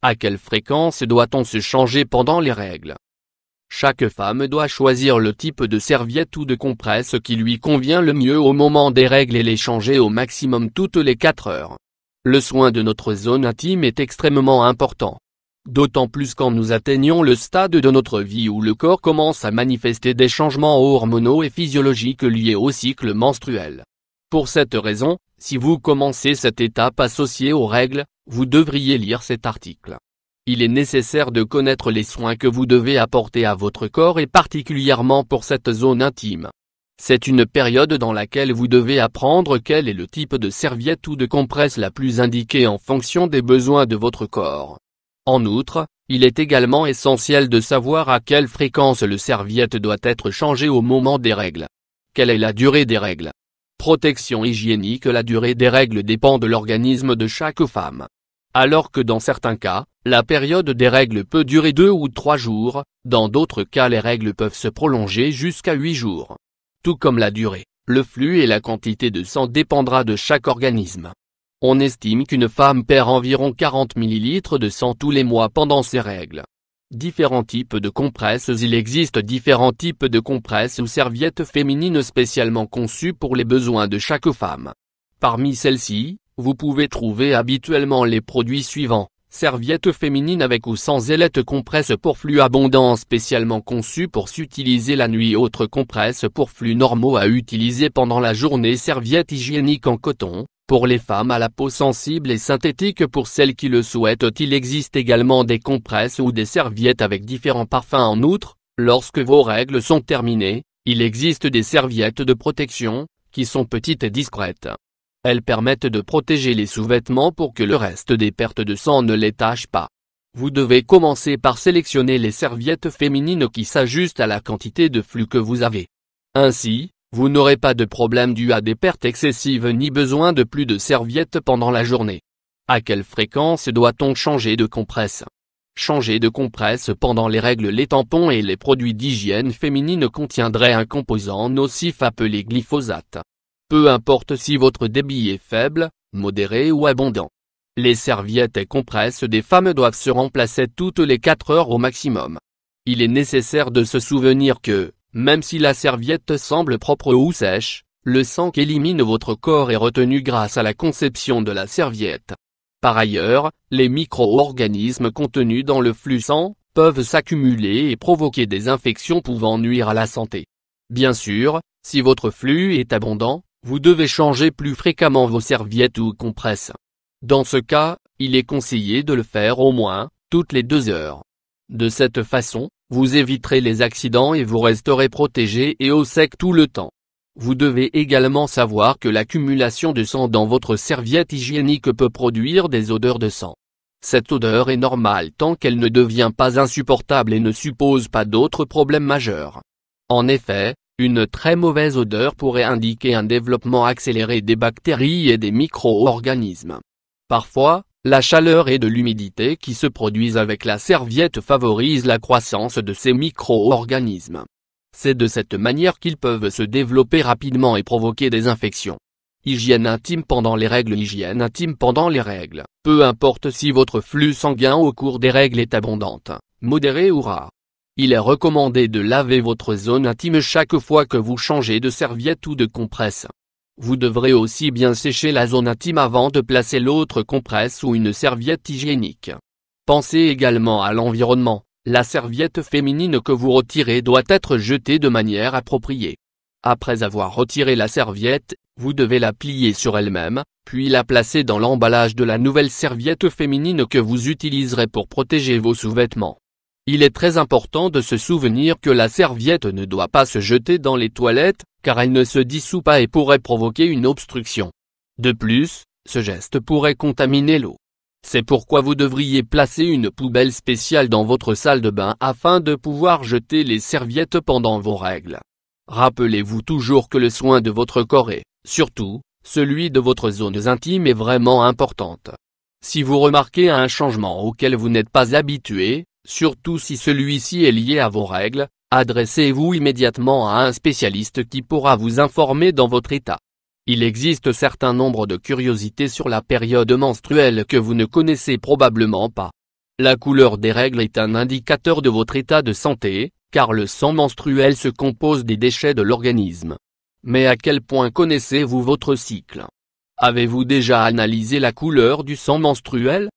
À quelle fréquence doit-on se changer pendant les règles? Chaque femme doit choisir le type de serviette ou de compresse qui lui convient le mieux au moment des règles et les changer au maximum toutes les 4 heures. Le soin de notre zone intime est extrêmement important. D'autant plus quand nous atteignons le stade de notre vie où le corps commence à manifester des changements hormonaux et physiologiques liés au cycle menstruel. Pour cette raison, si vous commencez cette étape associée aux règles, vous devriez lire cet article. Il est nécessaire de connaître les soins que vous devez apporter à votre corps et particulièrement pour cette zone intime. C'est une période dans laquelle vous devez apprendre quel est le type de serviette ou de compresse la plus indiquée en fonction des besoins de votre corps. En outre, il est également essentiel de savoir à quelle fréquence le serviette doit être changé au moment des règles. Quelle est la durée des règles? Protection hygiénique. La durée des règles dépend de l'organisme de chaque femme. Alors que dans certains cas, la période des règles peut durer 2 ou 3 jours, dans d'autres cas les règles peuvent se prolonger jusqu'à 8 jours. Tout comme la durée, le flux et la quantité de sang dépendra de chaque organisme. On estime qu'une femme perd environ 40 ml de sang tous les mois pendant ses règles. Différents types de compresses. Il existe différents types de compresses ou serviettes féminines spécialement conçues pour les besoins de chaque femme. Parmi celles-ci, vous pouvez trouver habituellement les produits suivants: serviettes féminines avec ou sans ailette, compresse pour flux abondant spécialement conçue pour s'utiliser la nuit, autres compresses pour flux normaux à utiliser pendant la journée, serviettes hygiéniques en coton, pour les femmes à la peau sensible et synthétique pour celles qui le souhaitent. Il existe également des compresses ou des serviettes avec différents parfums. En outre, lorsque vos règles sont terminées, il existe des serviettes de protection, qui sont petites et discrètes. Elles permettent de protéger les sous-vêtements pour que le reste des pertes de sang ne les tache pas. Vous devez commencer par sélectionner les serviettes féminines qui s'ajustent à la quantité de flux que vous avez. Ainsi, vous n'aurez pas de problème dû à des pertes excessives ni besoin de plus de serviettes pendant la journée. À quelle fréquence doit-on changer de compresse? Changer de compresse pendant les règles. Les tampons et les produits d'hygiène féminine contiendraient un composant nocif appelé glyphosate. Peu importe si votre débit est faible, modéré ou abondant. Les serviettes et compresses des femmes doivent se remplacer toutes les 4 heures au maximum. Il est nécessaire de se souvenir que, même si la serviette semble propre ou sèche, le sang qu'élimine votre corps est retenu grâce à la conception de la serviette. Par ailleurs, les micro-organismes contenus dans le flux sang peuvent s'accumuler et provoquer des infections pouvant nuire à la santé. Bien sûr, si votre flux est abondant, vous devez changer plus fréquemment vos serviettes ou compresses. Dans ce cas, il est conseillé de le faire au moins toutes les 2 heures. De cette façon, vous éviterez les accidents et vous resterez protégé et au sec tout le temps. Vous devez également savoir que l'accumulation de sang dans votre serviette hygiénique peut produire des odeurs de sang. Cette odeur est normale tant qu'elle ne devient pas insupportable et ne suppose pas d'autres problèmes majeurs. En effet, une très mauvaise odeur pourrait indiquer un développement accéléré des bactéries et des micro-organismes. Parfois, la chaleur et de l'humidité qui se produisent avec la serviette favorisent la croissance de ces micro-organismes. C'est de cette manière qu'ils peuvent se développer rapidement et provoquer des infections. Hygiène intime pendant les règles. Hygiène intime pendant les règles. Peu importe si votre flux sanguin au cours des règles est abondante, modéré ou rare. Il est recommandé de laver votre zone intime chaque fois que vous changez de serviette ou de compresse. Vous devrez aussi bien sécher la zone intime avant de placer l'autre compresse ou une serviette hygiénique. Pensez également à l'environnement. La serviette féminine que vous retirez doit être jetée de manière appropriée. Après avoir retiré la serviette, vous devez la plier sur elle-même, puis la placer dans l'emballage de la nouvelle serviette féminine que vous utiliserez pour protéger vos sous-vêtements. Il est très important de se souvenir que la serviette ne doit pas se jeter dans les toilettes, car elle ne se dissout pas et pourrait provoquer une obstruction. De plus, ce geste pourrait contaminer l'eau. C'est pourquoi vous devriez placer une poubelle spéciale dans votre salle de bain afin de pouvoir jeter les serviettes pendant vos règles. Rappelez-vous toujours que le soin de votre corps et, surtout, celui de votre zone intime est vraiment importante. Si vous remarquez un changement auquel vous n'êtes pas habitué, surtout si celui-ci est lié à vos règles, adressez-vous immédiatement à un spécialiste qui pourra vous informer dans votre état. Il existe certain nombre de curiosités sur la période menstruelle que vous ne connaissez probablement pas. La couleur des règles est un indicateur de votre état de santé, car le sang menstruel se compose des déchets de l'organisme. Mais à quel point connaissez-vous votre cycle? Avez-vous déjà analysé la couleur du sang menstruel?